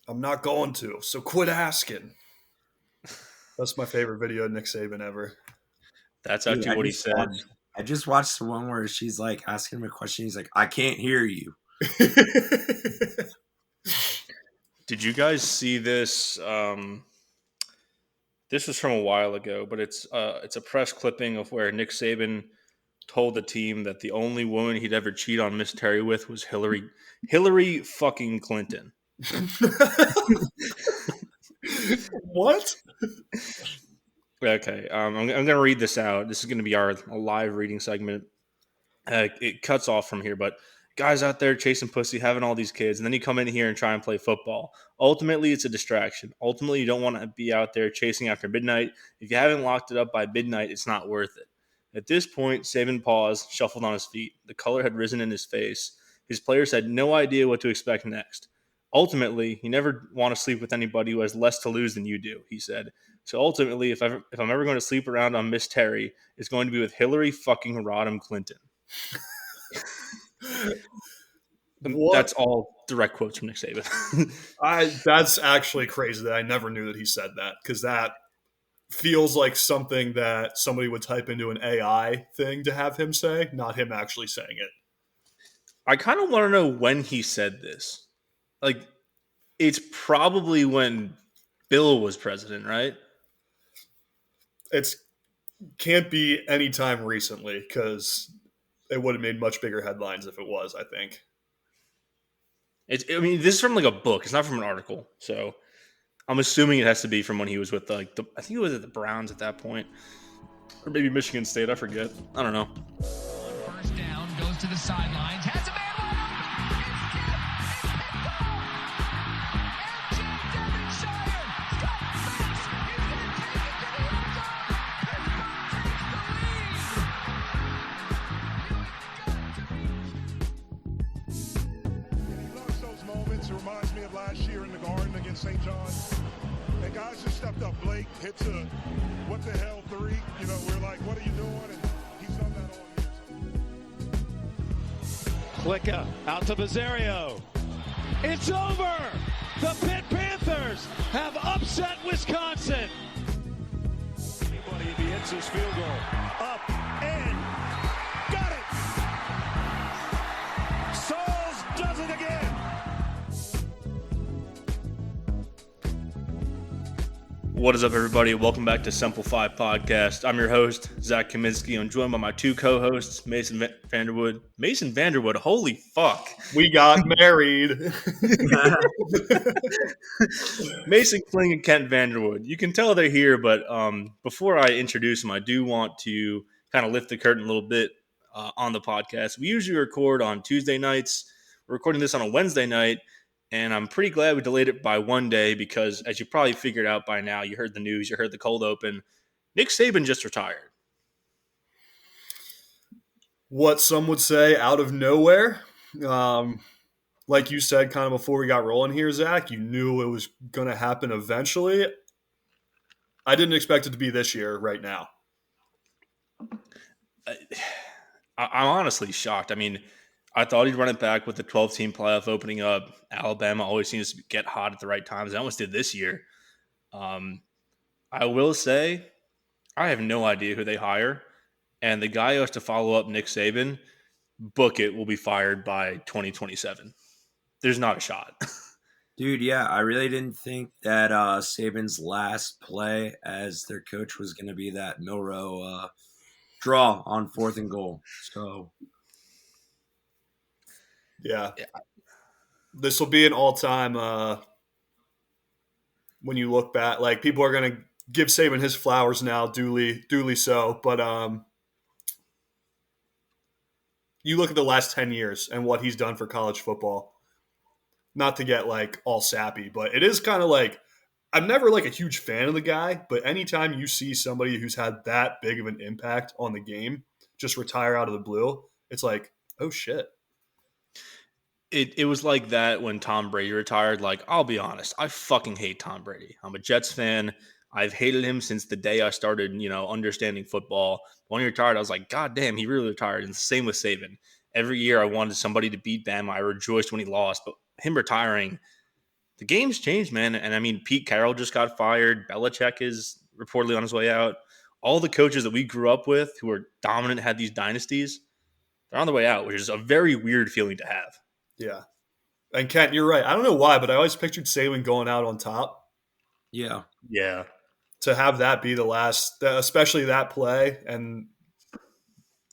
I'm not going to, so quit asking. That's my favorite video of Nick Saban ever. That's Dude, actually what he said. I just watched the one where she's like asking him a question. He's like, I can't hear you. Did you guys see this? This was from a while ago, but it's a press clipping of where Nick Saban told the team that the only woman he'd ever cheat on Miss Terry with was Hillary fucking Clinton. What? Okay, I'm going to read this out. This is going to be our live reading segment. It cuts off from here, but guys out there chasing pussy, having all these kids, and then you come in here and try and play football. Ultimately, it's a distraction. Ultimately, you don't want to be out there chasing after midnight. If you haven't locked it up by midnight, it's not worth it. At this point, Saban paused, shuffled on his feet. The color had risen in his face. His players had no idea what to expect next. Ultimately, you never want to sleep with anybody who has less to lose than you do, he said. So ultimately, if I'm ever going to sleep around on Miss Terry, it's going to be with Hillary fucking Rodham Clinton. That's all direct quotes from Nick Saban. That's actually crazy that I never knew that he said that, because that feels like something that somebody would type into an AI thing to have him say, not him actually saying it. I kind of want to know when he said this. Like, it's probably when Bill was president, right? It can't be any time recently, because it would have made much bigger headlines if it was, I think. This is from like a book. It's not from an article. So I'm assuming it has to be from when he was with I think it was at the Browns at that point. Or maybe Michigan State. I forget. I don't know. First down, goes to the sidelines, has a man St. John. And guys just stepped up. Blake hits a what the hell 3. You know, we're like, what are you doing? And he's done that all year. Klicka out to Bizzario. It's over. The Pitt Panthers have upset Wisconsin. Anybody if he hits his field goal. Up and got it. Sauls does it again. What is up, everybody? Welcome back to Simplify Podcast. I'm your host, Zach Kaminsky. I'm joined by my two co-hosts, Mason Vanderwood. Mason Vanderwood, holy fuck. We got married. Mason Kling and Kent Vanderwood. You can tell they're here, but before I introduce them, I do want to kind of lift the curtain a little bit on the podcast. We usually record on Tuesday nights. We're recording this on a Wednesday night. And I'm pretty glad we delayed it by one day because, as you probably figured out by now, you heard the news, you heard the cold open. Nick Saban just retired. What some would say out of nowhere. Like you said, kind of before we got rolling here, Zach, you knew it was going to happen eventually. I didn't expect it to be this year right now. I'm honestly shocked. I mean, I thought he'd run it back with the 12-team playoff opening up. Alabama always seems to get hot at the right times. I almost did this year. I will say, I have no idea who they hire. And the guy who has to follow up Nick Saban, book it, will be fired by 2027. There's not a shot. Dude, yeah, I really didn't think that Saban's last play as their coach was going to be that Milrow draw on 4th and goal. So... Yeah. This will be an all-time when you look back. Like, people are going to give Saban his flowers now, duly so. But you look at the last 10 years and what he's done for college football. Not to get, like, all sappy, but it is kind of like – I'm never, like, a huge fan of the guy, but anytime you see somebody who's had that big of an impact on the game just retire out of the blue, it's like, oh, shit. It was like that when Tom Brady retired. Like, I'll be honest, I fucking hate Tom Brady. I'm a Jets fan. I've hated him since the day I started, understanding football. When he retired, I was like, God damn, he really retired. And the same with Saban. Every year I wanted somebody to beat Bama. I rejoiced when he lost. But him retiring, the game's changed, man. And I mean, Pete Carroll just got fired. Belichick is reportedly on his way out. All the coaches that we grew up with who were dominant, had these dynasties, they're on the way out, which is a very weird feeling to have. Yeah. And Kent, you're right. I don't know why, but I always pictured Saban going out on top. Yeah. Yeah. To have that be the last, especially that play, and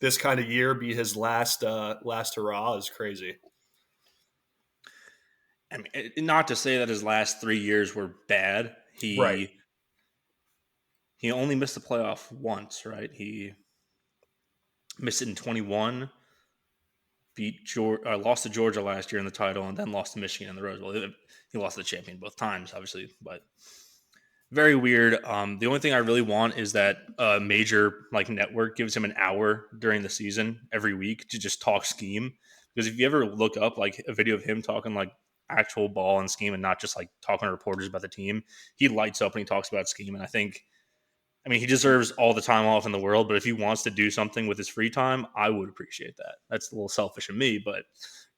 this kind of year be his last hurrah is crazy. I mean, not to say that his last 3 years were bad. Right. He only missed the playoff once, right? He missed it in 21, lost to Georgia last year in the title, and then lost to Michigan in the Rose Bowl. He lost the champion both times, obviously, but very weird. The only thing I really want is that a major network gives him an hour during the season every week to just talk scheme. Because if you ever look up a video of him talking actual ball and scheme and not just talking to reporters about the team, he lights up when he talks about scheme. And I mean, he deserves all the time off in the world, but if he wants to do something with his free time, I would appreciate that. That's a little selfish of me, but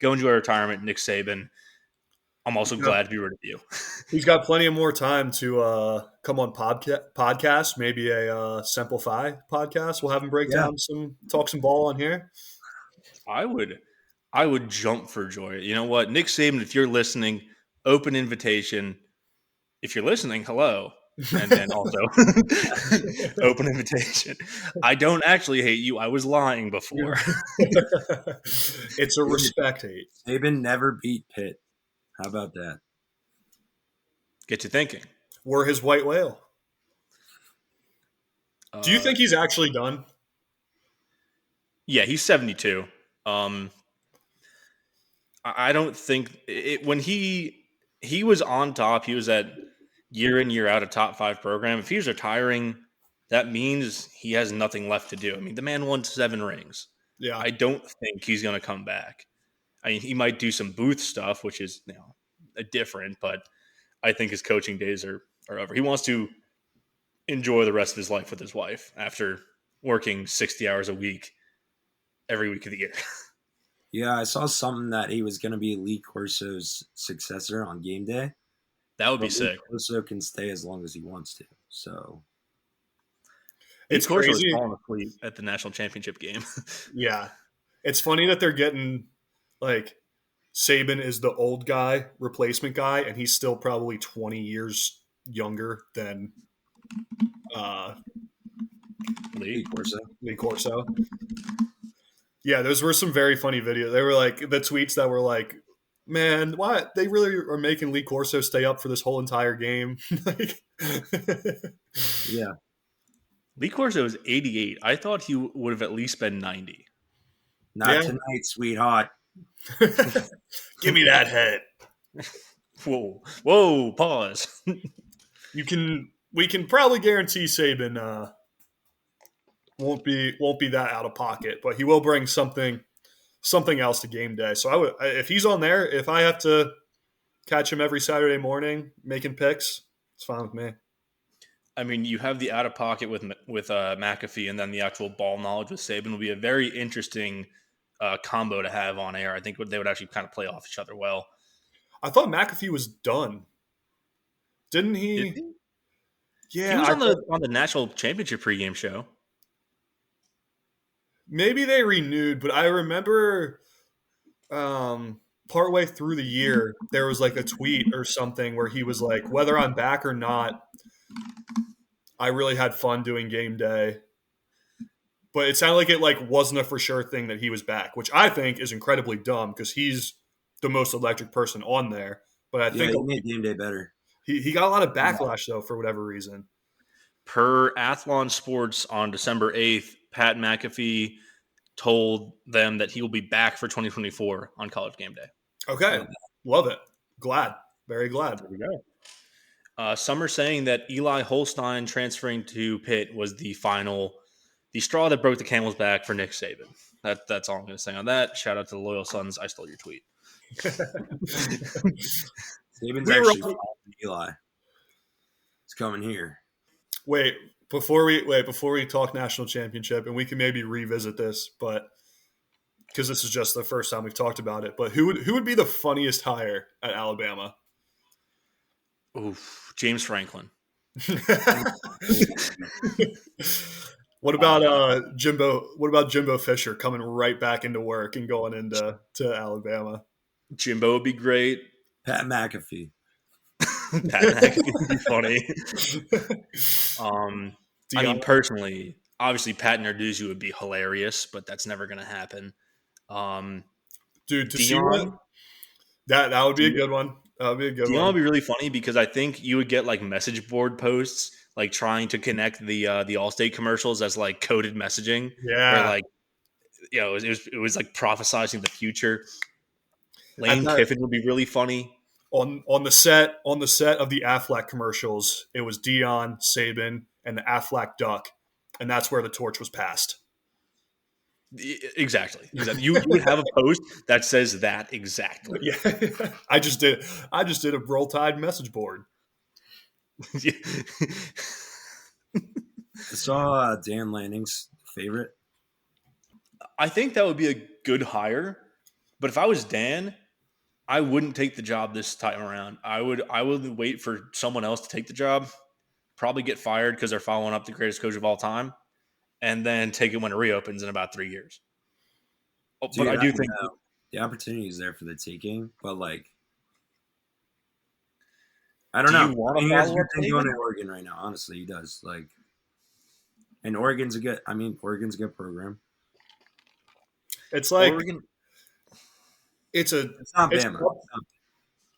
go enjoy retirement, Nick Saban. I'm also glad to be rid of you. He's got plenty of more time to come on podcast, maybe a Simplify podcast. We'll have him talk some ball on here. I would jump for joy. You know what? Nick Saban, if you're listening, open invitation. If you're listening, hello. And then also open invitation. I don't actually hate you. I was lying before. It's a respect hate. Saban never beat Pitt. How about that? Get you thinking. We're his white whale. Do you think he's actually done? Yeah, he's 72. I don't think when he was on top, he was at year in, year out a top 5 program. If he's retiring, that means he has nothing left to do. I mean, the man won 7 rings. Yeah. I don't think he's going to come back. I mean, he might do some booth stuff, which is different, but I think his coaching days are over. He wants to enjoy the rest of his life with his wife after working 60 hours a week every week of the year. Yeah, I saw something that he was going to be Lee Corso's successor on game day. That would be sick. Corso can stay as long as he wants to. So it's Corso crazy. Was falling asleep at the national championship game. Yeah, it's funny that they're getting Saban is the old guy, replacement guy, and he's still probably 20 years younger than Lee Corso. Yeah, those were some very funny videos. They were the tweets that were man, why they really are making Lee Corso stay up for this whole entire game. Yeah. Lee Corso is 88. I thought he would have at least been 90. Not tonight, sweetheart. Give me that head. Whoa, pause. We can probably guarantee Saban won't be that out of pocket, but he will bring something else to game day. So if he's on there, if I have to catch him every Saturday morning making picks, it's fine with me. I mean, you have the out of pocket with McAfee, and then the actual ball knowledge with Saban will be a very interesting combo to have on air. I think they would actually kind of play off each other well. I thought McAfee was done. Didn't he? Did he? Yeah, he was on the national championship pregame show. Maybe they renewed, but I remember partway through the year, there was a tweet or something where he was whether I'm back or not, I really had fun doing game day. But it sounded like it wasn't a for sure thing that he was back, which I think is incredibly dumb because he's the most electric person on there. But I think he made game day better. He got a lot of backlash though for whatever reason. Per Athlon Sports on December 8th, Pat McAfee told them that he will be back for 2024 on College Game Day. Okay. Love it. Glad. Very glad. There we go. Some are saying that Eli Holstein transferring to Pitt was the straw that broke the camel's back for Nick Saban. That's all I'm going to say on that. Shout out to the Loyal Sons. I stole your tweet. Saban's actually following Eli. It's coming here. Wait, before we talk national championship, and we can maybe revisit this, but because this is just the first time we've talked about it, but who would be the funniest hire at Alabama? Oof, James Franklin. What about Jimbo? What about Jimbo Fisher coming right back into work and going into Alabama? Jimbo would be great. Pat McAfee. Pat McAfee would be funny. I mean, personally, obviously, Pat Narduzzi would be hilarious, but that's never going to happen. Dude, to see Dion, that would be a good one. That would be a good Dion one. would be really funny because I think you would get like message board posts like trying to connect the Allstate commercials as like coded messaging, where Yeah. like it was like prophesizing the future. At Lane that- Kiffin would be really funny. on the set of the Aflac commercials, it was Dion, Saban, and the Aflac Duck, and that's where the torch was passed. Exactly. You would have a post that says that exactly. Yeah, I just did a Roll Tide message board. I saw Dan Lanning's favorite. I think that would be a good hire, but if I was Dan, I wouldn't take the job this time around. I would wait for someone else to take the job, probably get fired because they're following up the greatest coach of all time, and then take it when it reopens in about 3 years. Dude, but I do think the opportunity is there for the taking, but like, I don't know. You want He to has follow a up good thing going Saban? in Oregon right now. Honestly, he does. Like, and Oregon's a good program. It's like Oregon. it's not it's Bama.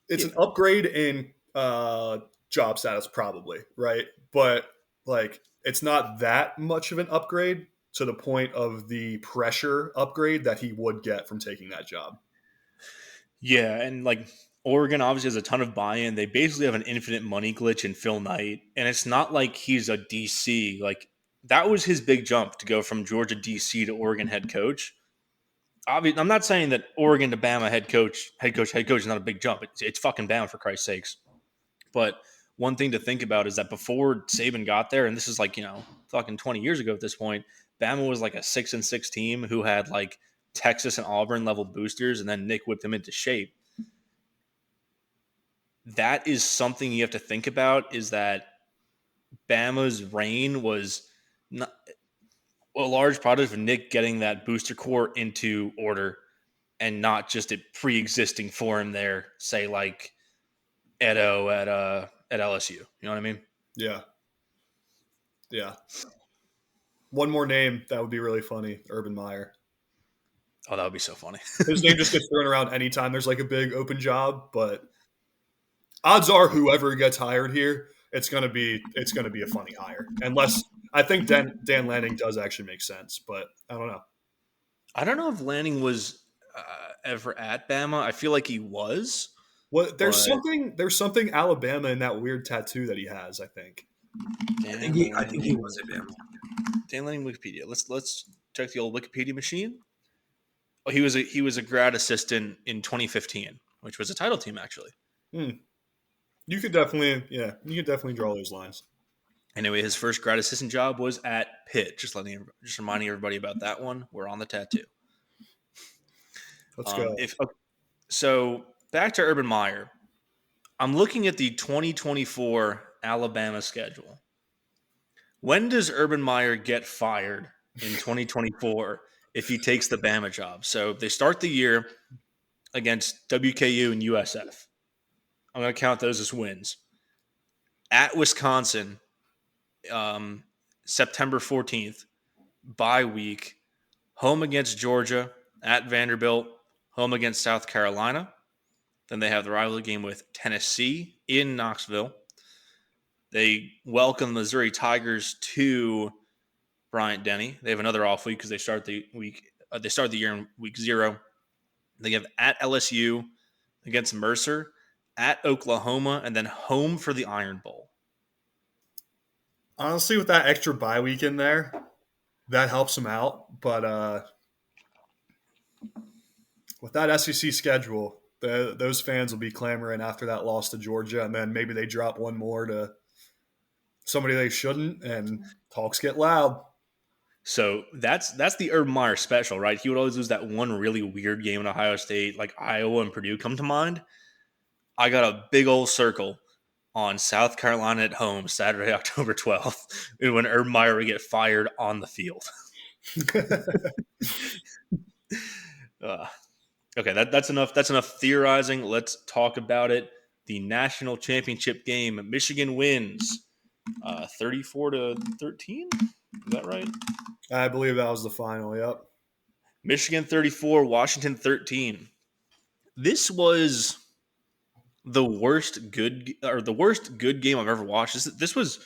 it's an upgrade in job status, probably, right? But like, it's not that much of an upgrade to the point of the pressure upgrade that he would get from taking that job. Yeah, and like Oregon obviously has a ton of buy-in. They basically have an infinite money glitch in Phil Knight, and it's not like he's a DC. Like that was his big jump to go from Georgia DC to Oregon head coach. Obviously, I'm not saying that Oregon to Bama head coach is not a big jump. It's fucking Bama for Christ's sakes. But one thing to think about is that before Saban got there, and this is like fucking 20 years ago at this point, Bama was like a 6-6 team who had like Texas and Auburn level boosters, and then Nick whipped them into shape. That is something you have to think about, is that Bama's reign was not a large product of Nick getting that booster core into order and not just it pre-existing for him there, say like Edo at LSU. You know what I mean? Yeah. One more name that would be really funny: Urban Meyer. Oh, that would be so funny. His name just gets thrown around anytime there's like a big open job, but odds are whoever gets hired here, it's gonna be a funny hire. Unless I think Dan Lanning does actually make sense, but I don't know. I don't know if Lanning was ever at Bama. I feel like he was. Well, there's something Alabama in that weird tattoo that he has, I think. I think he was at Bama. Dan Lanning Wikipedia. Let's check the old Wikipedia machine. Oh, he was a grad assistant in 2015, which was a title team actually. You could definitely draw those lines. Anyway, his first grad assistant job was at Pitt. Just reminding everybody about that one. We're on the tattoo. Let's go. So back to Urban Meyer. I'm looking at the 2024 Alabama schedule. When does Urban Meyer get fired in 2024 if he takes the Bama job? So they start the year against WKU and USF. I'm going to count those as wins. At Wisconsin, September 14th, bye week. Home against Georgia, at Vanderbilt, home against South Carolina. Then they have the rivalry game with Tennessee in Knoxville. They welcome the Missouri Tigers to Bryant-Denny. They have another off week because they start the year in week 0. They have at LSU against Mercer, at Oklahoma, and then home for the Iron Bowl. Honestly, with that extra bye week in there, that helps him out. But with that SEC schedule, those fans will be clamoring after that loss to Georgia, and then maybe they drop one more to somebody they shouldn't, and talks get loud. So that's the Urban Meyer special, right? He would always lose that one really weird game in Ohio State, like Iowa and Purdue come to mind. I got a big old circle on South Carolina at home Saturday, October 12th, when Urban Meyer would get fired on the field. Okay, that's enough. That's enough theorizing. Let's talk about it. The national championship game. Michigan wins 34-13. Is that right? I believe that was the final. Yep. Michigan 34, Washington 13. This was the worst good game I've ever watched. This was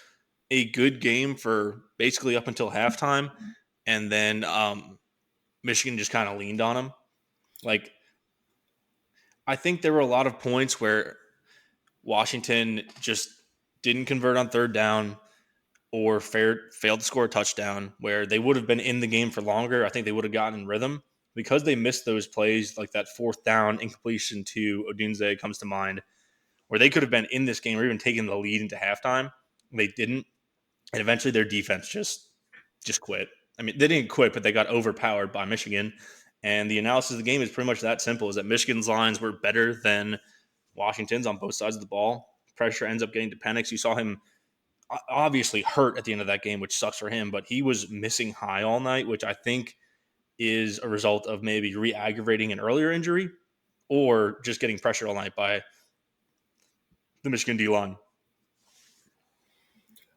a good game for basically up until halftime, and then Michigan just kind of leaned on them. Like, I think there were a lot of points where Washington just didn't convert on third down or failed to score a touchdown where they would have been in the game for longer. I think they would have gotten in rhythm because they missed those plays, like that fourth down incompletion to Odunze comes to mind, where they could have been in this game or even taken the lead into halftime. They didn't. And eventually their defense just quit. I mean, they didn't quit, but they got overpowered by Michigan. And the analysis of the game is pretty much that simple, is that Michigan's lines were better than Washington's on both sides of the ball. Pressure ends up getting to Penix. You saw him obviously hurt at the end of that game, which sucks for him, but he was missing high all night, which I think is a result of maybe re-aggravating an earlier injury or just getting pressure all night by the Michigan D-line.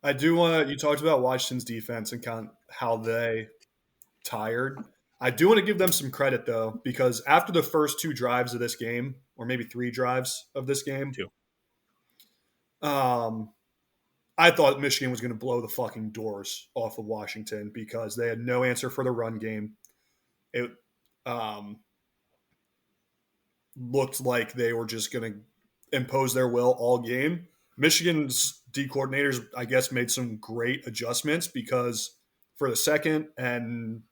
I do want to. You talked about Washington's defense and kind of how they tired. I do want to give them some credit though, because after the first two drives of this game, or maybe three drives of this game, Two. I thought Michigan was going to blow the fucking doors off of Washington because they had no answer for the run game. It looked like they were just going to impose their will all game. Michigan's D coordinators, I guess, made some great adjustments because for the second and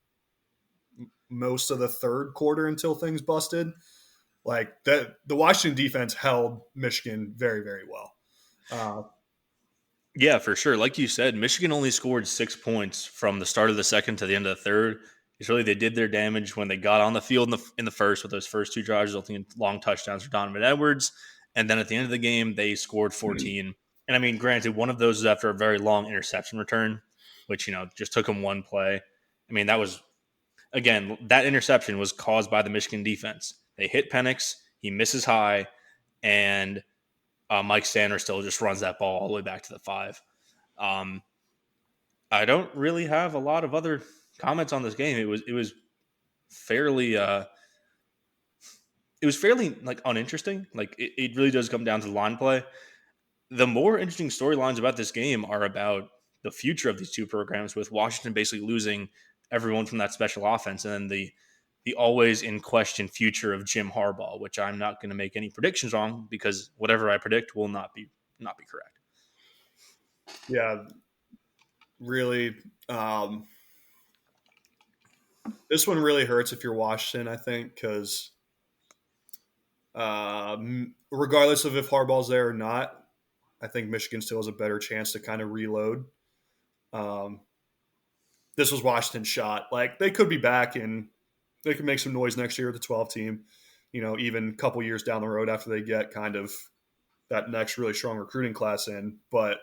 most of the third quarter until things busted, like that, the Washington defense held Michigan very, very well. Yeah, for sure. Like you said, Michigan only scored 6 points from the start of the second to the end of the third. It's really they did their damage when they got on the field in the first with those first two drives, resulting in long touchdowns for Donovan Edwards. And then at the end of the game, they scored 14. And I mean, granted, one of those is after a very long interception return, which, just took them one play. I mean, that was, again, that interception was caused by the Michigan defense. They hit Penix, he misses high, and Mike Sanders still just runs that ball all the way back to the 5. I don't really have a lot of other comments on this game. It was fairly like uninteresting. Like it really does come down to the line play. The more interesting storylines about this game are about the future of these two programs, with Washington basically losing everyone from that special offense, and then the always in question future of Jim Harbaugh, which I'm not going to make any predictions on because whatever I predict will not be correct. Yeah, really. This one really hurts if you're Washington, I think, because regardless of if Harbaugh's there or not, I think Michigan still has a better chance to kind of reload. This was Washington's shot. Like, they could be back and they could make some noise next year with the 12 team, even a couple years down the road after they get kind of that next really strong recruiting class in. But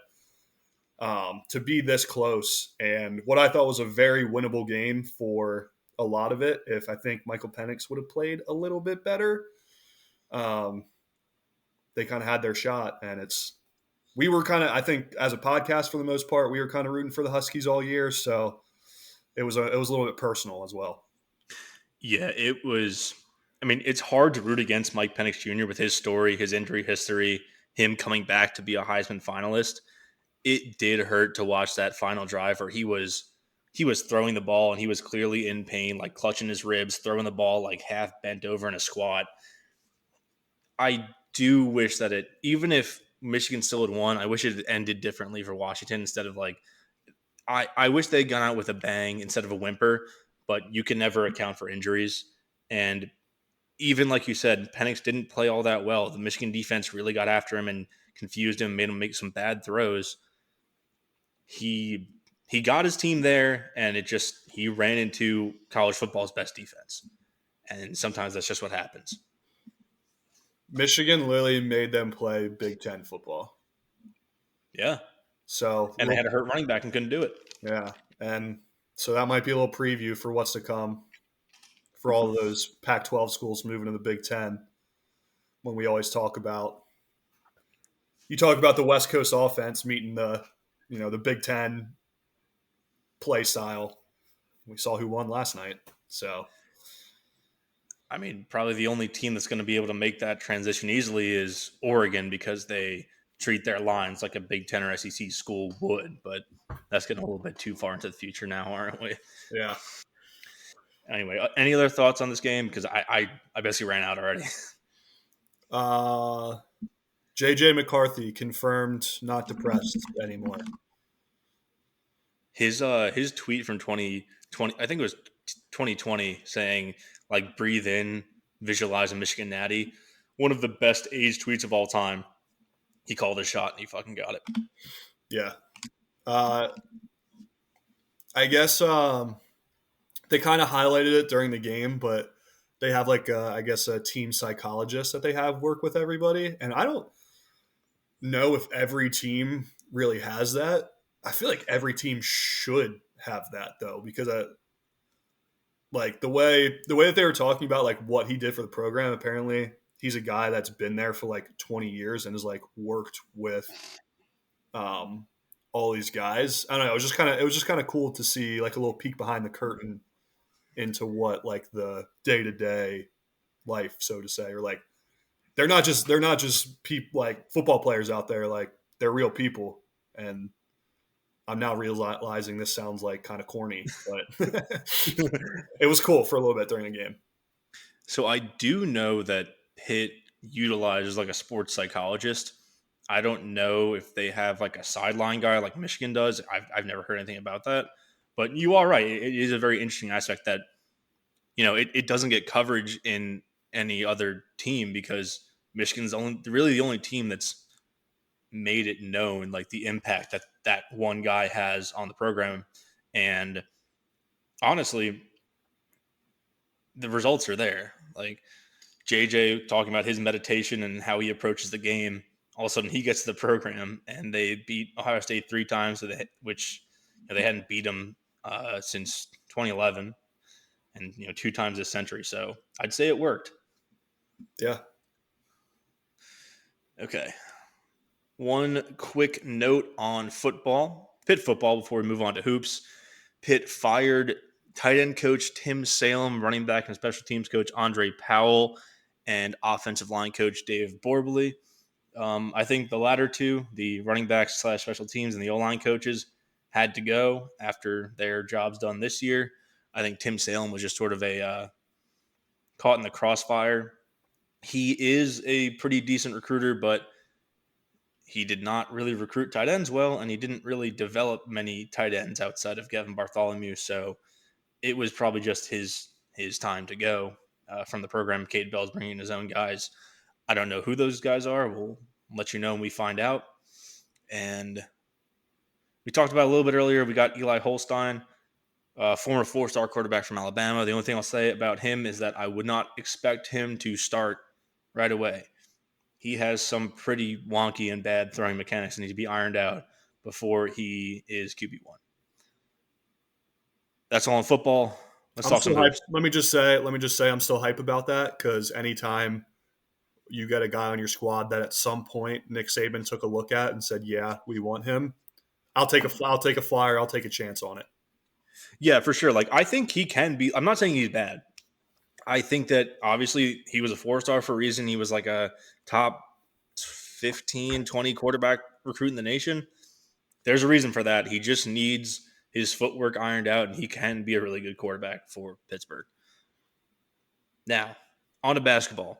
to be this close and what I thought was a very winnable game for a lot of it, if I think Michael Penix would have played a little bit better, they kind of had their shot. And we were kind of, I think as a podcast for the most part, we were kind of rooting for the Huskies all year. So it was a little bit personal as well. Yeah, it was. I mean, it's hard to root against Mike Penix Jr. with his story, his injury history, him coming back to be a Heisman finalist. It did hurt to watch that final drive where he was throwing the ball and he was clearly in pain, like clutching his ribs, throwing the ball like half bent over in a squat. I do wish that even if Michigan still had won, I wish it had ended differently for Washington instead of like, I wish they'd gone out with a bang instead of a whimper, but you can never account for injuries. And even like you said, Penix didn't play all that well. The Michigan defense really got after him and confused him, made him make some bad throws. He got his team there, and he ran into college football's best defense. And sometimes that's just what happens. Michigan literally made them play Big Ten football. Yeah. So And they had a hurt running back and couldn't do it. yeah, and so that might be a little preview for what's to come for all of those Pac-12 schools moving to the Big Ten. When we always talk about the West Coast offense meeting the Big Ten play style. We saw who won last night. So, I mean, probably the only team that's going to be able to make that transition easily is Oregon because they treat their lines like a Big Ten or SEC school would. But that's getting a little bit too far into the future now, aren't we? yeah. Anyway, any other thoughts on this game? Because I basically ran out already. JJ McCarthy confirmed not depressed anymore. His tweet from 2020, I think it was 2020, saying like breathe in, visualize a Michigan Natty. One of the best age tweets of all time. He called a shot and he fucking got it. Yeah. I guess they kind of highlighted it during the game, but they have a team psychologist that they have work with everybody. And I don't know if every team really has that. I feel like every team should have that though, because like the way that they were talking about like what he did for the program, apparently he's a guy that's been there for like 20 years and has like worked with all these guys. I don't know. It was just kind of cool to see like a little peek behind the curtain into what like the day-to-day life, so to say, or like they're not just people like football players out there, like they're real people. And I'm now realizing this sounds like kind of corny, but it was cool for a little bit during the game. So I do know that Pitt utilizes like a sports psychologist. I don't know if they have like a sideline guy like Michigan does. I've never heard anything about that. But you are right. It is a very interesting aspect that, it doesn't get coverage in any other team because Michigan's really the only team that's made it known, like the impact that one guy has on the program. And honestly, the results are there. Like JJ talking about his meditation and how he approaches the game. All of a sudden, he gets to the program, and they beat Ohio State 3 times, which they hadn't beat them since 2011, and 2 times this century. So I'd say it worked. Yeah. Okay. One quick note on Pitt football, before we move on to hoops. Pitt fired tight end coach Tim Salem, running back and special teams coach Andre Powell, and offensive line coach Dave Borbley. I think the latter two, the running backs / special teams and the O-line coaches, had to go after their jobs done this year. I think Tim Salem was just sort of a caught in the crossfire. He is a pretty decent recruiter, but he did not really recruit tight ends well, and he didn't really develop many tight ends outside of Gavin Bartholomew. So it was probably just his time to go from the program. Cade Bell's bringing his own guys. I don't know who those guys are. We'll let you know when we find out. And we talked about it a little bit earlier. We got Eli Holstein, former 4-star quarterback from Alabama. The only thing I'll say about him is that I would not expect him to start right away. He has some pretty wonky and bad throwing mechanics that need to be ironed out before he is QB1. That's all in football. Let's talk some hoops. Let me just say I'm still hype about that because anytime you get a guy on your squad that at some point Nick Saban took a look at and said, "Yeah, we want him," I'll take a flyer. I'll take a chance on it. Yeah, for sure. Like I think he can be. I'm not saying he's bad. I think that obviously he was a 4-star for a reason. He was like a top 15, 20 quarterback recruit in the nation. There's a reason for that. He just needs his footwork ironed out, and he can be a really good quarterback for Pittsburgh. Now, on to basketball.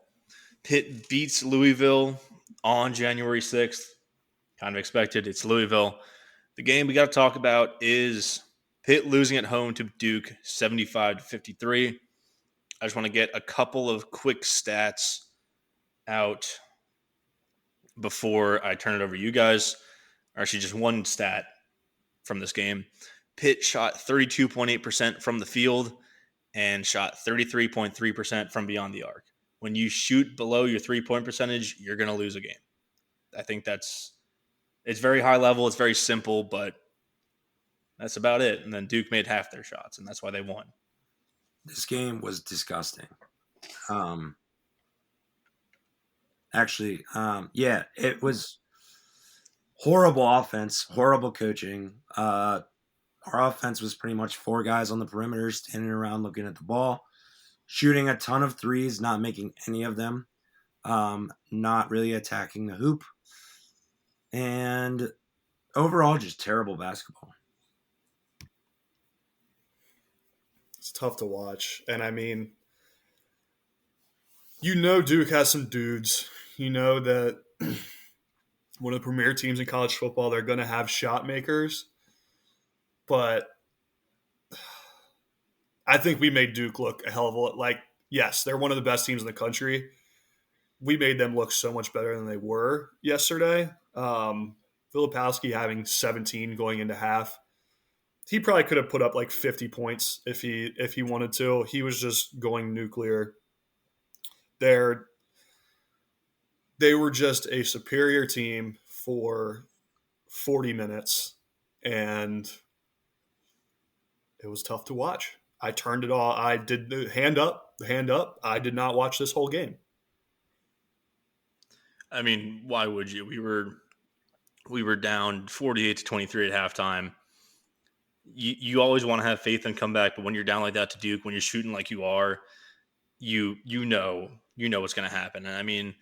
Pitt beats Louisville on January 6th. Kind of expected. It's Louisville. The game we got to talk about is Pitt losing at home to Duke 75-53. I just want to get a couple of quick stats out before I turn it over to you guys. Or actually, just one stat from this game. Pitt shot 32.8% from the field and shot 33.3% from beyond the arc. When you shoot below your 3-point percentage, you're going to lose a game. I think it's It's very high level. It's very simple, but that's about it. And then Duke made half their shots, and that's why they won. This game was disgusting. Yeah, it was horrible offense, horrible coaching. Our offense was pretty much 4 guys on the perimeter standing around looking at the ball, shooting a ton of threes, not making any of them, not really attacking the hoop, and overall just terrible basketball. It's tough to watch. And I mean, Duke has some dudes. You know that one of the premier teams in college football, they're going to have shot makers. But I think we made Duke look a hell of a lot. Like, yes, they're one of the best teams in the country. We made them look so much better than they were yesterday. Filipowski having 17 going into half. He probably could have put up like 50 points if he wanted to. He was just going nuclear. They were just a superior team for 40 minutes, and it was tough to watch. I turned it all. I did the hand up. I did not watch this whole game. I mean, why would you? We were down 48-23 at halftime. You always want to have faith and come back, but when you're down like that to Duke, when you're shooting like you are, you know what's going to happen. And I mean,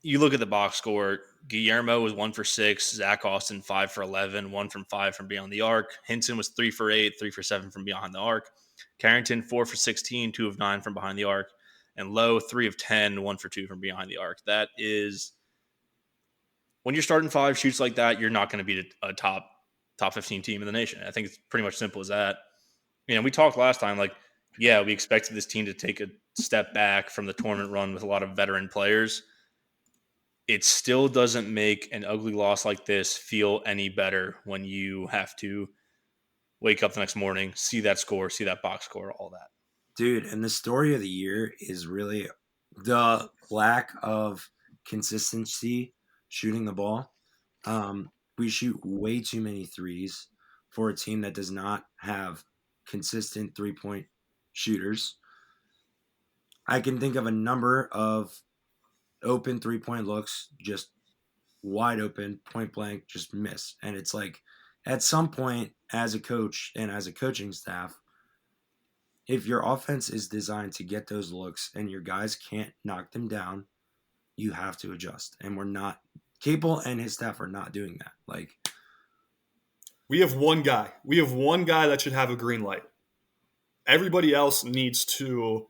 you look at the box score. Guillermo was 1 for 6. Zach Austin 5 for 11, 1 from 5 from beyond the arc. Hinton was 3 for 8, 3 for 7 from behind the arc. Carrington 4 for 16, 2 of 9 from behind the arc, and Lowe 3 of 10, 1 for 2 from behind the arc. That is, when you're starting 5 shoots like that, you're not going to beat a top 15 team in the nation. I think it's pretty much simple as that. We talked last time, like, yeah, we expected this team to take a step back from the tournament run with a lot of veteran players. It still doesn't make an ugly loss like this feel any better when you have to wake up the next morning, see that score, see that box score, all that. Dude, and the story of the year is really the lack of consistency shooting the ball. We shoot way too many threes for a team that does not have consistent 3-point shooters. I can think of a number of open 3-point looks, just wide open, point blank, just miss. And it's like, at some point, as a coach and as a coaching staff, if your offense is designed to get those looks and your guys can't knock them down, you have to adjust. And we're not, Capel and his staff are not doing that. Like, we have one guy. That should have a green light. Everybody else needs to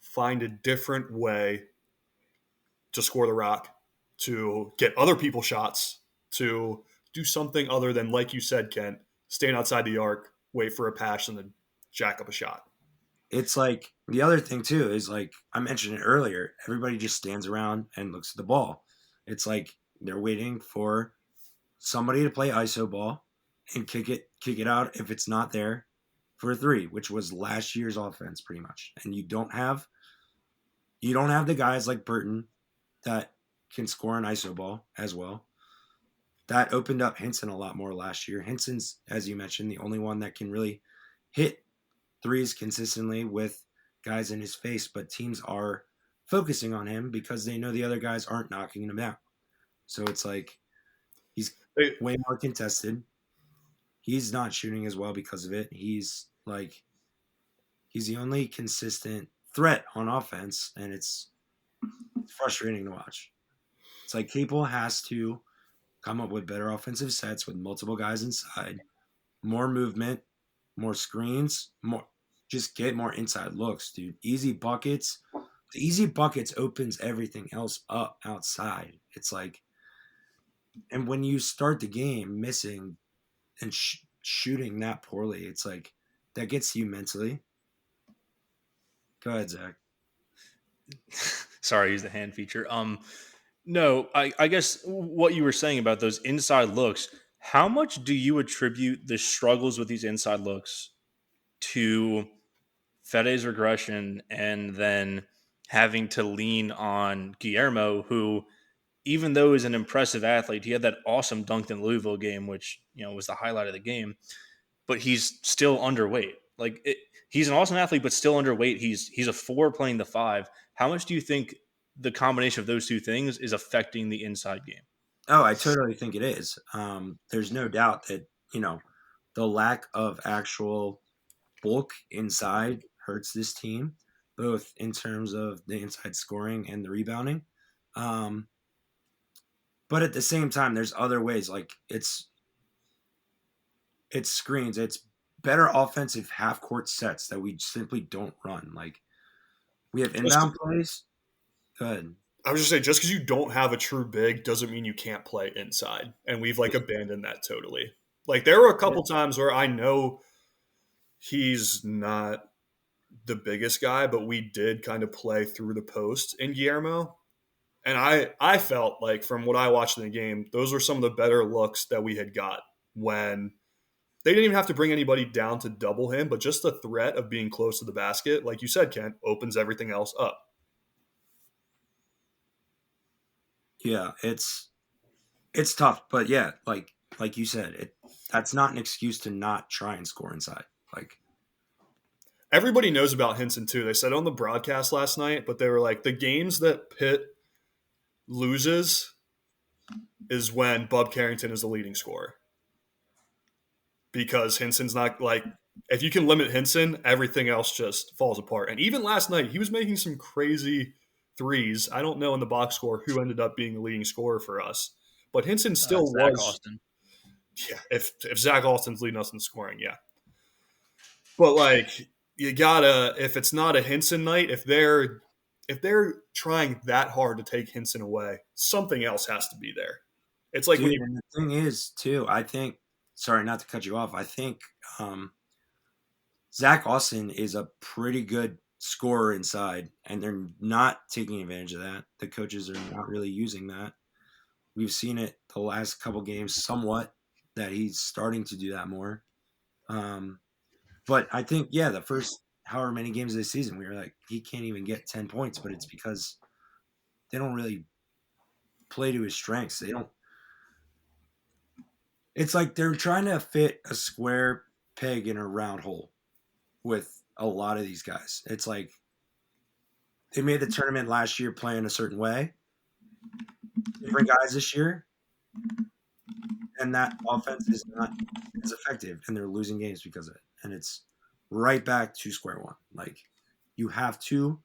find a different way to score the rock, to get other people shots, to do something other than, like you said, Kent, stand outside the arc, wait for a pass, and then jack up a shot. It's like, the other thing too is, like I mentioned it earlier, everybody just stands around and looks at the ball. It's like they're waiting for somebody to play iso ball and kick it out if it's not there for a 3, which was last year's offense pretty much. And you don't have the guys like Burton that can score an iso ball as well. That opened up Hinton a lot more last year. Hinton's, as you mentioned, the only one that can really hit threes consistently with guys in his face, but teams are focusing on him because they know the other guys aren't knocking him out. So it's like he's way more contested. He's not shooting as well because of it. He's the only consistent threat on offense, and it's frustrating to watch. It's like Capel has to come up with better offensive sets with multiple guys inside, more movement, more screens, just get more inside looks, dude. Easy buckets. The easy buckets opens everything else up outside. It's like, and when you start the game missing and shooting that poorly, it's like that gets you mentally. Go ahead, Zach. Sorry, I used the hand feature. No, I guess what you were saying about those inside looks, how much do you attribute the struggles with these inside looks to Fede's regression and then having to lean on Guillermo, who even though he's an impressive athlete, he had that awesome dunk in Louisville game, which was the highlight of the game. But he's still underweight. He's an awesome athlete, but still underweight. He's a 4 playing the 5. How much do you think the combination of those two things is affecting the inside game? Oh, I totally think it is. There's no doubt that, the lack of actual bulk inside hurts this team, both in terms of the inside scoring and the rebounding. But at the same time, there's other ways. Like it's screens. It's better offensive half court sets that we simply don't run. Like we have inbound plays. Good. I was just saying, just because you don't have a true big doesn't mean you can't play inside. And we've abandoned that totally. Like there were a couple times where I know he's not the biggest guy, but we did kind of play through the post in Guillermo. And I felt like from what I watched in the game, those were some of the better looks that we had got when they didn't even have to bring anybody down to double him, but just the threat of being close to the basket, like you said, Kent, opens everything else up. Yeah, it's tough, but yeah, like you said, that's not an excuse to not try and score inside. Like everybody knows about Hinson too. They said on the broadcast last night, but they were like, the games that Pitt loses is when Bub Carrington is the leading scorer. Because Hinson's not if you can limit Hinson, everything else just falls apart. And even last night, he was making some crazy threes. I don't know in the box score who ended up being the leading scorer for us, but Hinson still Zach was. Austin. Yeah, if Zach Austin's leading us in scoring, yeah. But you gotta, if it's not a Hinson night, if they're trying that hard to take Hinson away, something else has to be there. It's like dude, and the thing is too, I think. Sorry, not to cut you off. I think Zach Austin is a pretty good scorer inside, and they're not taking advantage of that. The coaches are not really using that. We've seen it the last couple games somewhat that he's starting to do that more. But I think, the first however many games of the season, we were like, he can't even get 10 points, but it's because they don't really play to his strengths. They don't. It's like they're trying to fit a square peg in a round hole with a lot of these guys. It's like they made the tournament last year playing a certain way. Different guys this year. And that offense is not as effective, and they're losing games because of it. And it's right back to square one. Like, you have to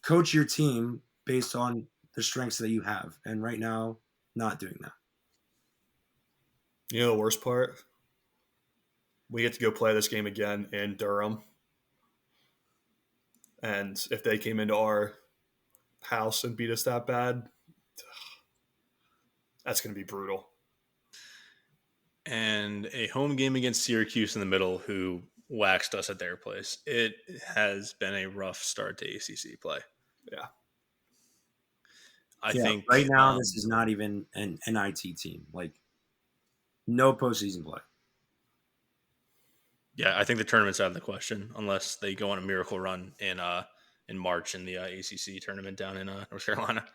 coach your team based on the strengths that you have. And right now, not doing that. You know the worst part? We get to go play this game again in Durham. And if they came into our house and beat us that bad, that's going to be brutal. And a home game against Syracuse in the middle, who waxed us at their place. It has been a rough start to ACC play. Yeah. I think right now this is not even an NIT team. Like, no postseason play. Yeah, I think the tournament's out of the question unless they go on a miracle run in March in the ACC tournament down in North Carolina.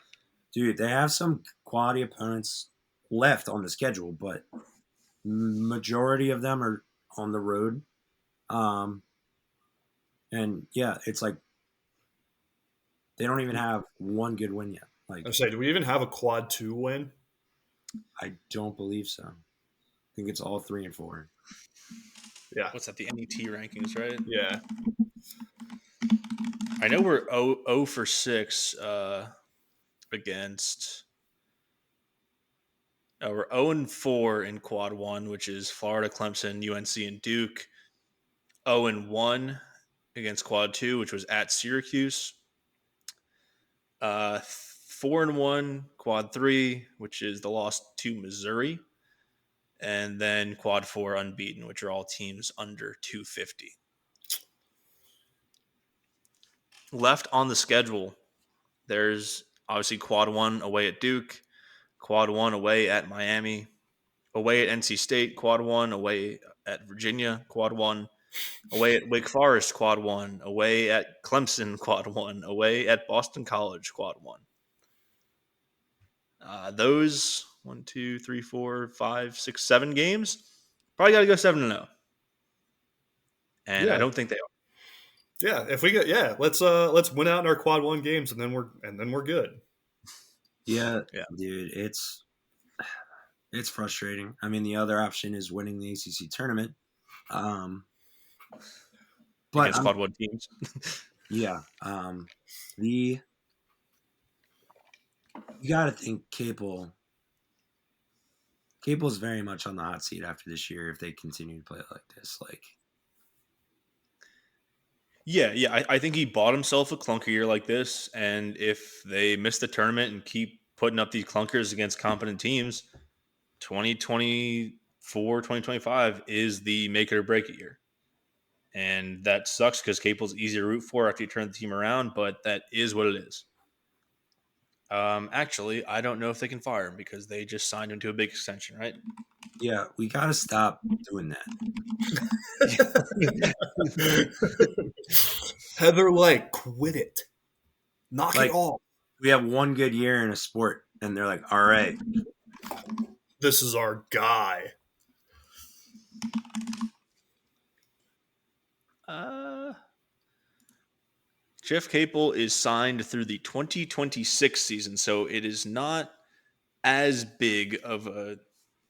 Dude, they have some quality opponents left on the schedule, but majority of them are on the road. And yeah, it's like they don't even have one good win yet. Like, I was saying, do we even have a quad 2 win? I don't believe so. I think it's all 3 and 4. Yeah. What's that? The NET rankings, right? Yeah. I know we're 0 for 6 against. We're 0 and 4 in quad 1, which is Florida, Clemson, UNC, and Duke. 0 and 1 against quad 2, which was at Syracuse. 4 and 1 quad 3, which is the loss to Missouri. And then quad 4 unbeaten, which are all teams under 250. Left on the schedule, there's obviously quad 1 away at Duke, quad 1 away at Miami, away at NC State, quad 1 away at Virginia, quad 1 away at Wake Forest, quad 1 away at Clemson, quad 1 away at Boston College, quad 1. Those 1, 2, 3, 4, 5, 6, 7 games probably got to go 7-0, and I Yeah, don't think they are. yeah. If we get let's win out in our quad one games, and then we're good. Yeah, Yeah. dude, it's frustrating. I mean, the other option is winning the ACC tournament. But Against quad one teams. yeah, you got to think Capel's very much on the hot seat after this year if they continue to play it like this. Like, Yeah. I think he bought himself a clunker year like this, and if they miss the tournament and keep putting up these clunkers against competent teams, 2024, 2025 is the make it or break it year. And that sucks because Capel's easy to root for after you turn the team around, but that is what it is. Actually, I don't know if they can fire him because they just signed him to a big extension, right? yeah, we got to stop doing that. Heather, quit it, knock it off. We have one good year in a sport, and they're like, all right, this is our guy. Jeff Capel is signed through the 2026 season, so it is not as big of a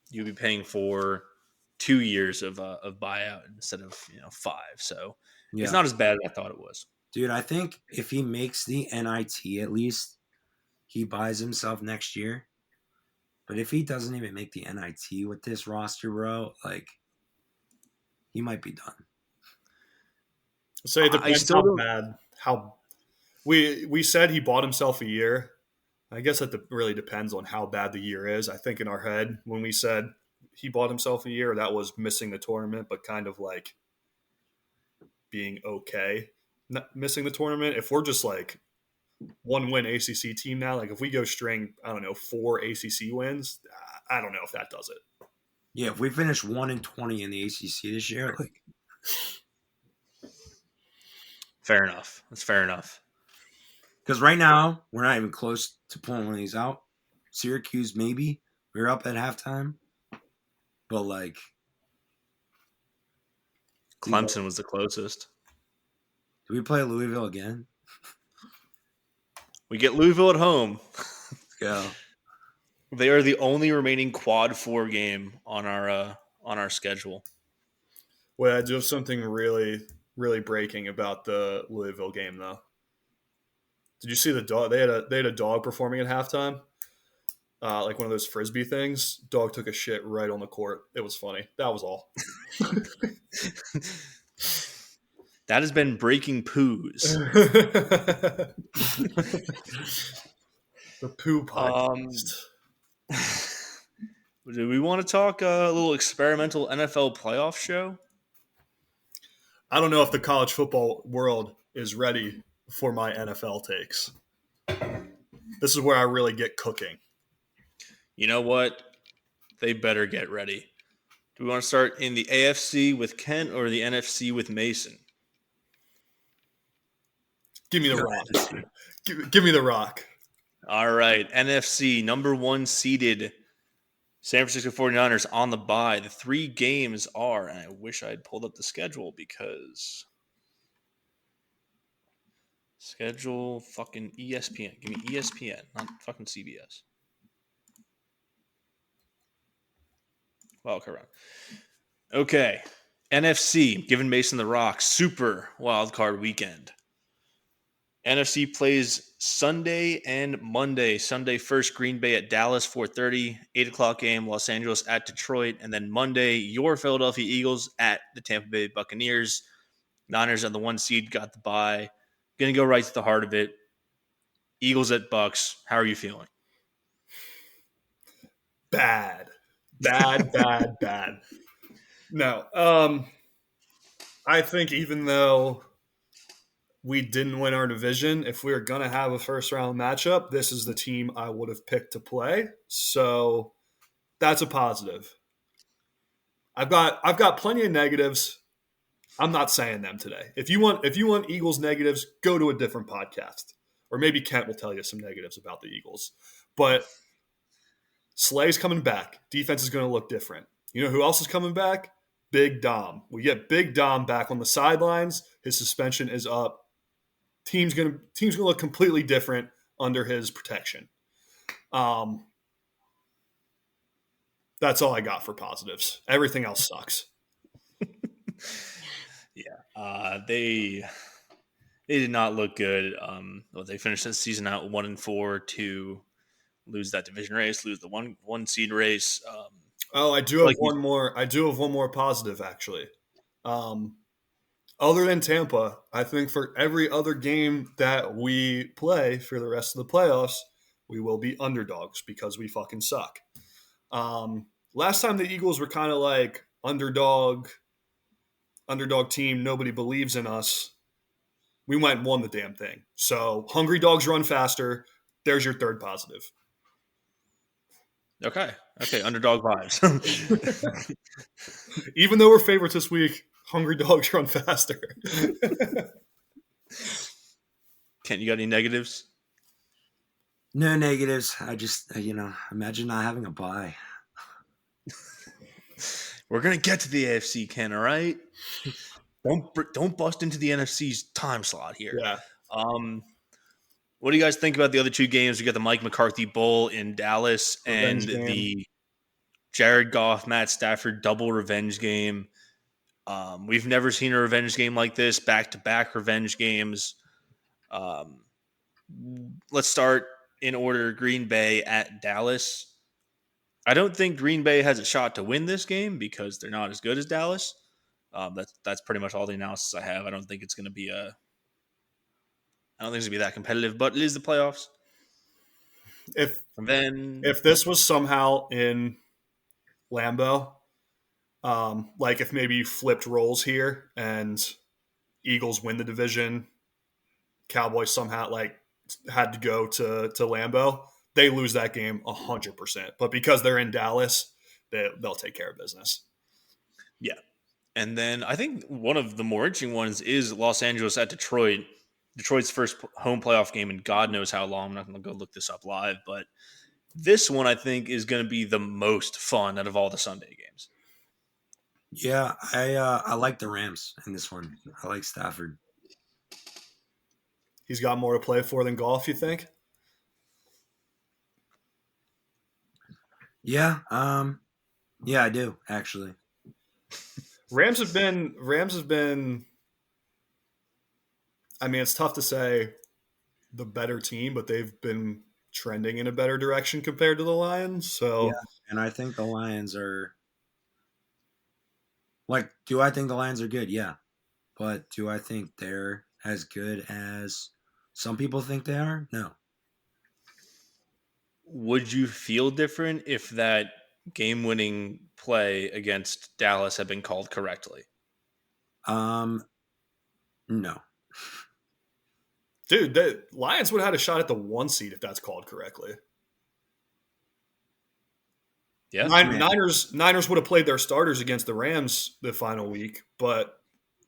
you'll be paying for 2 years of buyout instead of 5. So yeah. It's not as bad as I thought it was. Dude, I think if he makes the NIT at least, he buys himself next year. But if he doesn't even make the NIT with this roster, bro, he might be done. So it depends how we said he bought himself a year. I guess that really depends on how bad the year is. I think in our head, when we said he bought himself a year, that was missing the tournament, but kind of like being okay not missing the tournament. If we're just one win ACC team now, if we go string, I don't know, 4 ACC wins, I don't know if that does it. Yeah, if we finish 1-20 in the ACC this year, fair enough. That's fair enough. Because right now, we're not even close to pulling one of these out. Syracuse, maybe. We were up at halftime. But, Clemson was the closest. Do we play Louisville again? We get Louisville at home. Let's go. They are the only remaining quad 4 game on our schedule. Well, I do have something really, really breaking about the Louisville game, though. Did you see the dog? They had a dog performing at halftime, like one of those frisbee things. Dog took a shit right on the court. It was funny. That was all. That has been breaking poos. The poo podcast. Do we want to talk a little experimental NFL playoff show? I don't know if the college football world is ready for my NFL takes. This is where I really get cooking. You know what? They better get ready. Do we want to start in the AFC with Kent or the NFC with Mason? Give me the rock. Give me the rock. All right. NFC, number 1 seeded San Francisco 49ers on the bye. The 3 games are, and I wish I had pulled up the schedule because schedule fucking ESPN. Give me ESPN, not fucking CBS. Wildcard round. Okay. NFC, giving Mason the rock. Super wildcard weekend. NFC plays Sunday and Monday. Sunday first, Green Bay at Dallas, 4:30. 8 o'clock game, Los Angeles at Detroit. And then Monday, your Philadelphia Eagles at the Tampa Bay Buccaneers. Niners on the 1 seed, got the bye. Going to go right to the heart of it. Eagles at Bucks. How are you feeling? Bad. No. I think even though we didn't win our division, if we were going to have a first-round matchup, this is the team I would have picked to play. So that's a positive. I've got plenty of negatives. I'm not saying them today. If you want Eagles negatives, go to a different podcast. Or maybe Kent will tell you some negatives about the Eagles. But Slay's coming back. Defense is going to look different. You know who else is coming back? Big Dom. We get Big Dom back on the sidelines. His suspension is up. Team's gonna look completely different under his protection. That's all I got for positives. Everything else sucks. They did not look good. They finished the season out 1-4 to lose that division race, lose the one seed race. I do have one more. I do have one more positive actually. Other than Tampa, I think for every other game that we play for the rest of the playoffs, we will be underdogs because we fucking suck. Last time the Eagles were kind of like underdog team, nobody believes in us. We went and won the damn thing. So hungry dogs run faster. There's your third positive. Okay, underdog vibes. Even though we're favorites this week, hungry dogs run faster. Kent, you got any negatives? No negatives. I just, imagine not having a bye. We're gonna get to the AFC, Ken. All right. Don't bust into the NFC's time slot here. Yeah. What do you guys think about the other two games? We got the Mike McCarthy Bowl in Dallas and the Jared Goff, Matt Stafford double revenge game. We've never seen a revenge game like this, back-to-back revenge games. Let's start in order. Green Bay at Dallas. I don't think Green Bay has a shot to win this game because they're not as good as Dallas. That's pretty much all the analysis I have. I don't think it's going to be that competitive, but it is the playoffs. If this was somehow in Lambeau, like if maybe you flipped roles here and Eagles win the division, Cowboys somehow like had to go to Lambeau, they lose that game 100%. But because they're in Dallas, they'll take care of business. Yeah. And then I think one of the more interesting ones is Los Angeles at Detroit. Detroit's first home playoff game in God knows how long. I'm not going to go look this up live, but this one I think is going to be the most fun out of all the Sunday games. Yeah, I like the Rams in this one. I like Stafford. He's got more to play for than golf, you think? Yeah, I do actually. Rams have been. I mean, it's tough to say the better team, but they've been trending in a better direction compared to the Lions. So, yeah, and I think the Lions are. Like, do I think the Lions are good? Yeah, but do I think they're as good as some people think they are? No. Would you feel different if that game-winning play against Dallas had been called correctly? No. Dude, the Lions would have had a shot at the 1 seed if that's called correctly. Yeah, Niners would have played their starters against the Rams the final week, but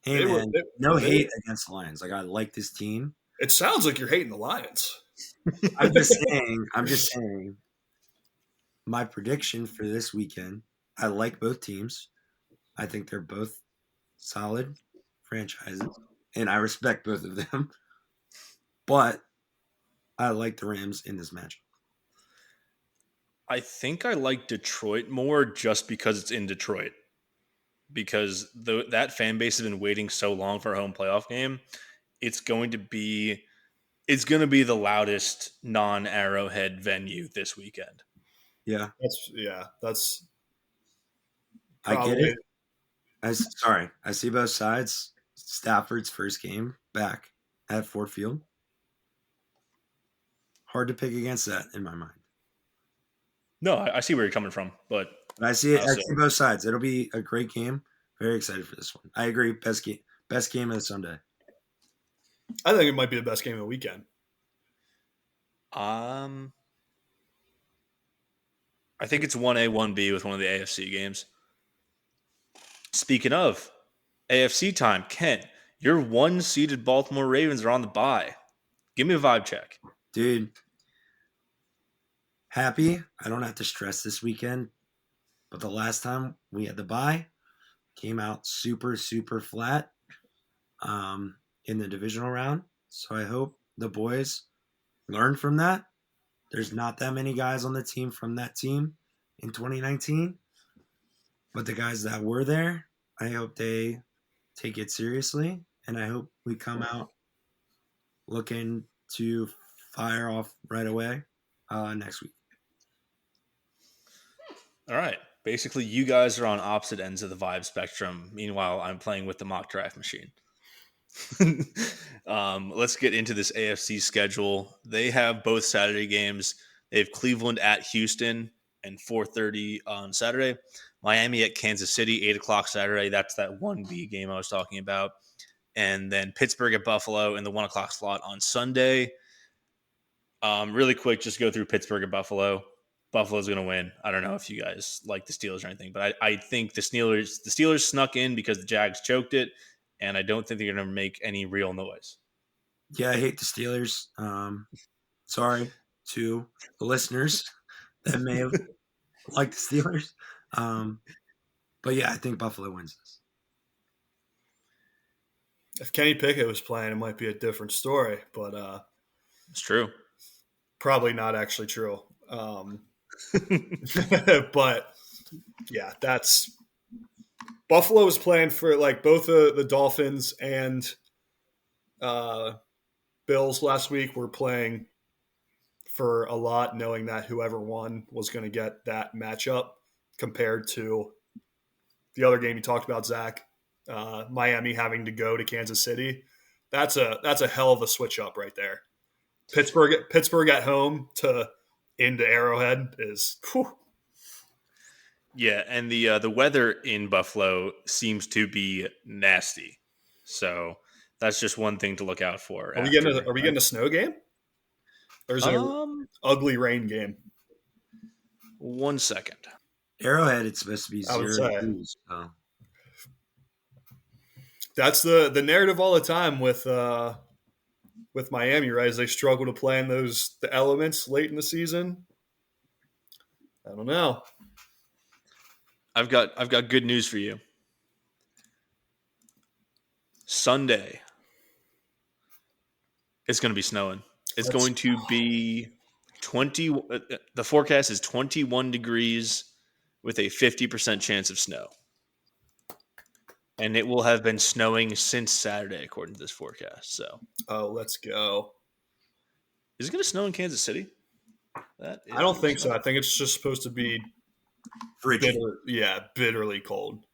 hey man, no hate against the Lions. Like I like this team. It sounds like you're hating the Lions. I'm just saying. My prediction for this weekend, I like both teams. I think they're both solid franchises, and I respect both of them. But I like the Rams in this match. I think I like Detroit more just because it's in Detroit. Because that fan base has been waiting so long for a home playoff game. It's going to be the loudest non-Arrowhead venue this weekend. Yeah. That's probably. I get it. I see both sides. Stafford's first game back at Ford Field. Hard to pick against that in my mind. No, I see where you're coming from, but I see both sides. It'll be a great game. Very excited for this one. I agree. Best game of the Sunday. I think it might be the best game of the weekend. I think it's 1A, 1B with one of the AFC games. Speaking of AFC time, Kent, your 1-seeded Baltimore Ravens are on the bye. Give me a vibe check. Dude. happy I don't have to stress this weekend. But the last time we had the bye, came out super, super flat in the divisional round. So I hope the boys learn from that. There's not that many guys on the team from that team in 2019. But the guys that were there, I hope they take it seriously. And I hope we come out looking to fire off right away next week. All right. Basically, you guys are on opposite ends of the vibe spectrum. Meanwhile, I'm playing with the mock draft machine. Let's get into this AFC schedule. They have both Saturday games. They have Cleveland at Houston and 4:30 on Saturday. Miami at Kansas City, 8 o'clock Saturday. That's that 1B game I was talking about. And then Pittsburgh at Buffalo in the 1 o'clock slot on Sunday. Really quick, just go through Pittsburgh and Buffalo. Buffalo's going to win. I don't know if you guys like the Steelers or anything, but I think the Steelers snuck in because the Jags choked it, and I don't think they're going to make any real noise. Yeah, I hate the Steelers. Sorry to the listeners that may have liked the Steelers. But yeah, I think Buffalo wins this. If Kenny Pickett was playing, it might be a different story, but It's true. probably not actually true. But yeah, that's Buffalo was playing for like both the Dolphins and Bills last week were playing for a lot, knowing that whoever won was going to get that matchup compared to the other game you talked about, Zach, Miami having to go to Kansas City. That's a hell of a switch up right there. Pittsburgh at home to into Arrowhead is whew. Yeah, and the weather in Buffalo seems to be nasty. So that's just one thing to look out for. Are we getting a snow game? Or is it an ugly rain game? 1 second. Arrowhead, it's supposed to be I would 0 say. degrees. So. That's the narrative all the time with Miami, right? As they struggle to play in the elements late in the season. I don't know. I've got good news for you. Sunday, it's going to be snowing. It's going to be 20. The forecast is 21 degrees with a 50% chance of snow. And it will have been snowing since Saturday, according to this forecast. So, let's go. is it going to snow in Kansas City? I don't think so. I think it's just supposed to be bitterly cold.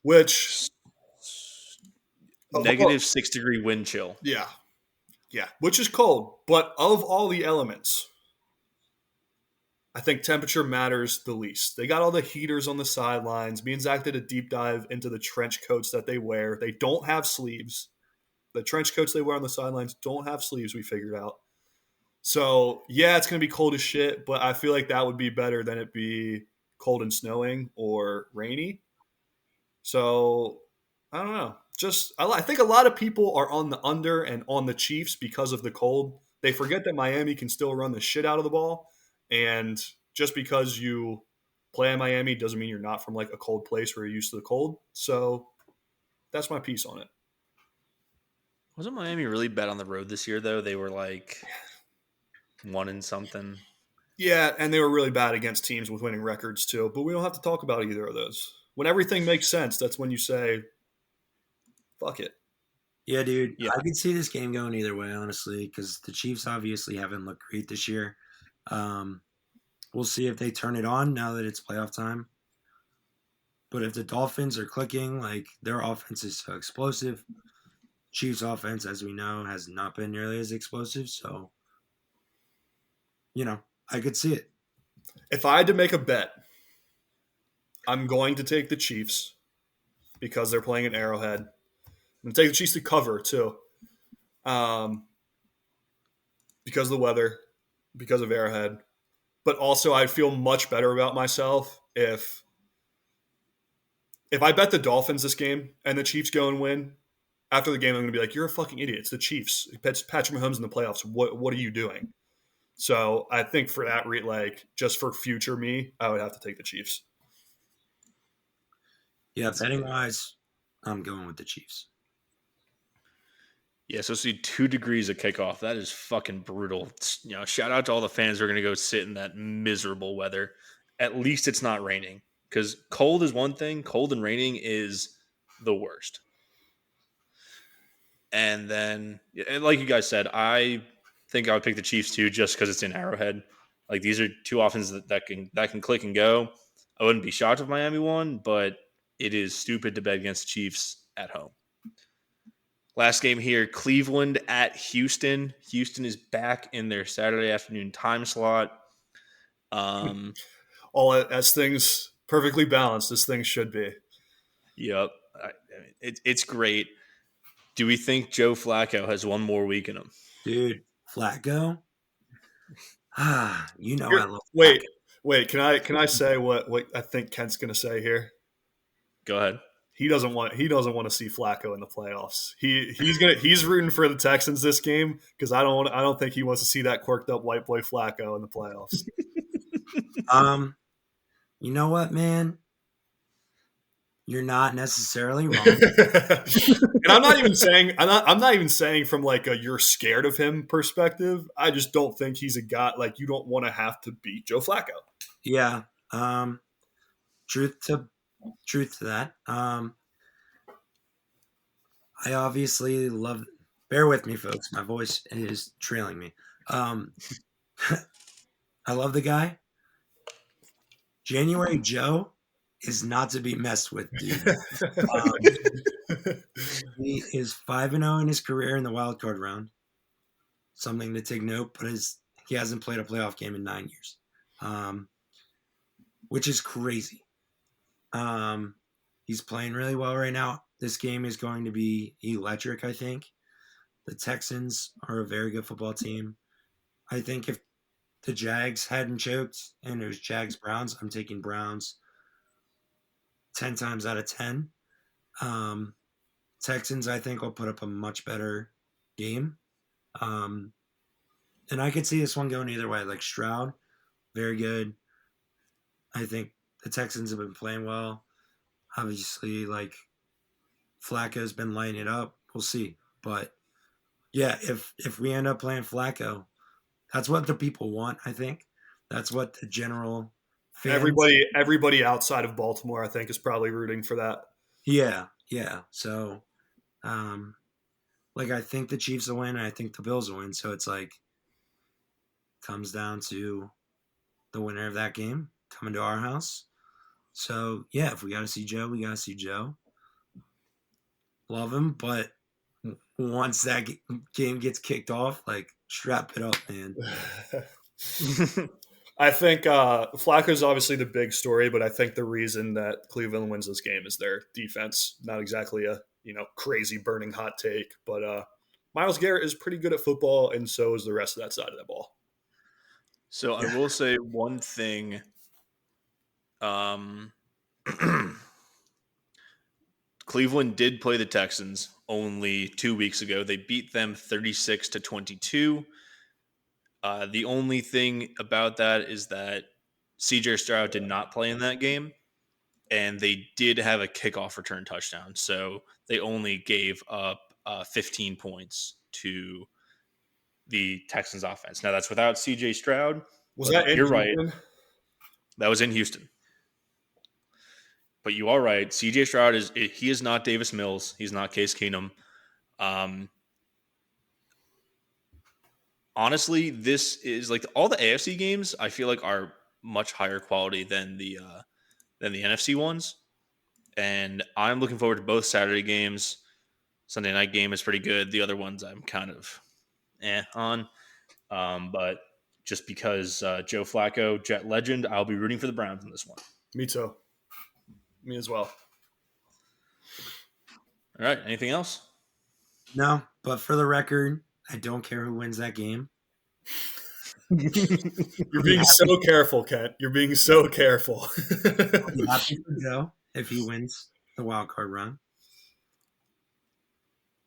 Which negative 6-degree wind chill. Yeah, which is cold. But of all the elements, I think temperature matters the least. They got all the heaters on the sidelines. Me and Zach did a deep dive into the trench coats that they wear. They don't have sleeves. The trench coats they wear on the sidelines don't have sleeves, we figured out. So, yeah, it's going to be cold as shit, but I feel like that would be better than it be cold and snowing or rainy. So, I don't know. I think a lot of people are on the under and on the Chiefs because of the cold. They forget that Miami can still run the shit out of the ball. And just because you play in Miami doesn't mean you're not from like a cold place where you're used to the cold. So that's my piece on it. Wasn't Miami really bad on the road this year, though? They were like 1-something. Yeah, and they were really bad against teams with winning records too. But we don't have to talk about either of those. When everything makes sense, that's when you say, fuck it. Yeah, dude. Yeah. I could see this game going either way, honestly, because the Chiefs obviously haven't looked great this year. We'll see if they turn it on now that it's playoff time. But if the Dolphins are clicking, like their offense is so explosive, Chiefs offense, as we know, has not been nearly as explosive. So, I could see it. If I had to make a bet, I'm going to take the Chiefs because they're playing at Arrowhead. I'm going to take the Chiefs to cover too. Because of the weather, because of Arrowhead. But also I'd feel much better about myself if I bet the Dolphins this game and the Chiefs go and win. After the game, I'm going to be like, you're a fucking idiot. It's the Chiefs. Patrick Mahomes in the playoffs. What are you doing? So I think for that, just for future me, I would have to take the Chiefs. Yeah, betting wise, I'm going with the Chiefs. Yeah, so see 2 degrees of kickoff. That is fucking brutal. Shout out to all the fans who are going to go sit in that miserable weather. At least it's not raining, because cold is one thing. Cold and raining is the worst. And then, like you guys said, I think I would pick the Chiefs too, just because it's in Arrowhead. Like, these are two offenses that can click and go. I wouldn't be shocked if Miami won, but it is stupid to bet against the Chiefs at home. Last game here, Cleveland at Houston. Houston is back in their Saturday afternoon time slot. All as things perfectly balanced as things should be. Yep. It's great. Do we think Joe Flacco has one more week in him? Dude, Flacco? You know Here, I love Flacco. Wait, can I say what I think Kent's going to say here? Go ahead. He doesn't want to see Flacco in the playoffs. He's rooting for the Texans this game because I don't think he wants to see that quirked up white boy Flacco in the playoffs. You know what, man? You're not necessarily wrong. And I'm not even saying from like a you're scared of him perspective. I just don't think he's a guy like you don't want to have to beat Joe Flacco. Yeah. Truth to that. I obviously love. Bear with me, folks. My voice is trailing me. I love the guy. January Joe is not to be messed with, dude. He is 5-0 in his career in the wild card round. Something to take note, but he hasn't played a playoff game in 9 years, which is crazy. He's playing really well right now. This game is going to be electric, I think. The Texans are a very good football team. I think if the Jags hadn't choked and it was Jags-Browns, I'm taking Browns 10 times out of 10. Texans, I think, will put up a much better game. And I could see this one going either way. Like Stroud, very good. I think the Texans have been playing well. Obviously, like Flacco's been lighting it up. We'll see. But yeah, if we end up playing Flacco, that's what the people want, I think. That's what the general fans. Everybody outside of Baltimore, I think, is probably rooting for that. Yeah. So, I think the Chiefs will win, and I think the Bills will win. So it's like comes down to the winner of that game coming to our house. So yeah, if we got to see Joe, we got to see Joe. Love him, but once that game gets kicked off, like strap it up, man. I think Flacco's obviously the big story, but I think the reason that Cleveland wins this game is their defense. Not exactly a crazy burning hot take, but Myles Garrett is pretty good at football, and so is the rest of that side of that ball. So I will say one thing. Cleveland did play the Texans only 2 weeks ago. They beat them 36-22. The only thing about that is that CJ Stroud did not play in that game, and they did have a kickoff return touchdown. So they only gave up 15 points to the Texans offense. Now, that's without CJ Stroud. Was that in You're Houston? right. That was in Houston. But you are right. CJ Stroud is not Davis Mills. He's not Case Keenum. Honestly, this is like all the AFC games. I feel like are much higher quality than the NFC ones, and I'm looking forward to both Saturday games. Sunday night game is pretty good. The other ones I'm kind of on, but just because Joe Flacco, Jet legend, I'll be rooting for the Browns in this one. Me too. Me as well. All right. Anything else? No, but for the record, I don't care who wins that game. You're being so careful, Kent. You're being so careful. I'll be happy for Joe if he wins the wild card run.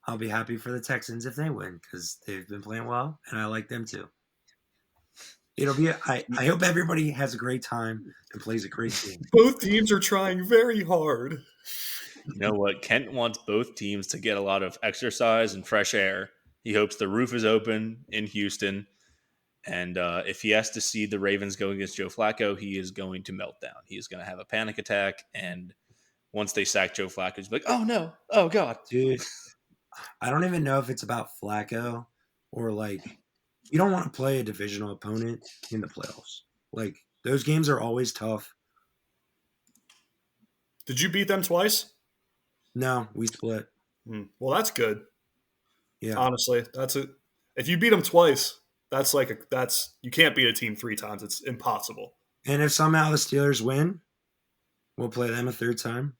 I'll be happy for the Texans if they win because they've been playing well, and I like them too. It'll be. I hope everybody has a great time and plays a great game. Both teams are trying very hard. You know what? Kent wants both teams to get a lot of exercise and fresh air. He hopes the roof is open in Houston. And if he has to see the Ravens go against Joe Flacco, he is going to melt down. He is going to have a panic attack. And once they sack Joe Flacco, he's like, oh, no. Oh, God. Dude, I don't even know if it's about Flacco or like you don't want to play a divisional opponent in the playoffs. Like those games are always tough. Did you beat them twice? No, we split. Well, that's good. Yeah. Honestly, that's it. If you beat them twice, that's you can't beat a team 3 times. It's impossible. And if somehow the Steelers win, we'll play them a third time.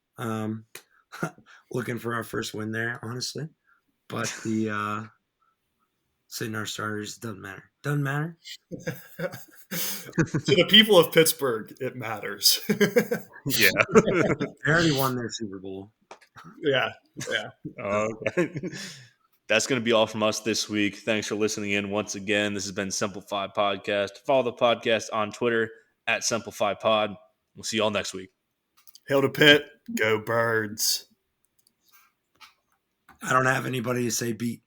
Looking for our first win there, honestly. But the sitting our starters doesn't matter. Doesn't matter. To the people of Pittsburgh, it matters. Yeah. They already won their Super Bowl. Yeah. That's going to be all from us this week. Thanks for listening in once again. This has been Simplify Podcast. Follow the podcast on Twitter at SimplifyPod. We'll see you all next week. Hail to Pitt. Go Birds. I don't have anybody to say beat.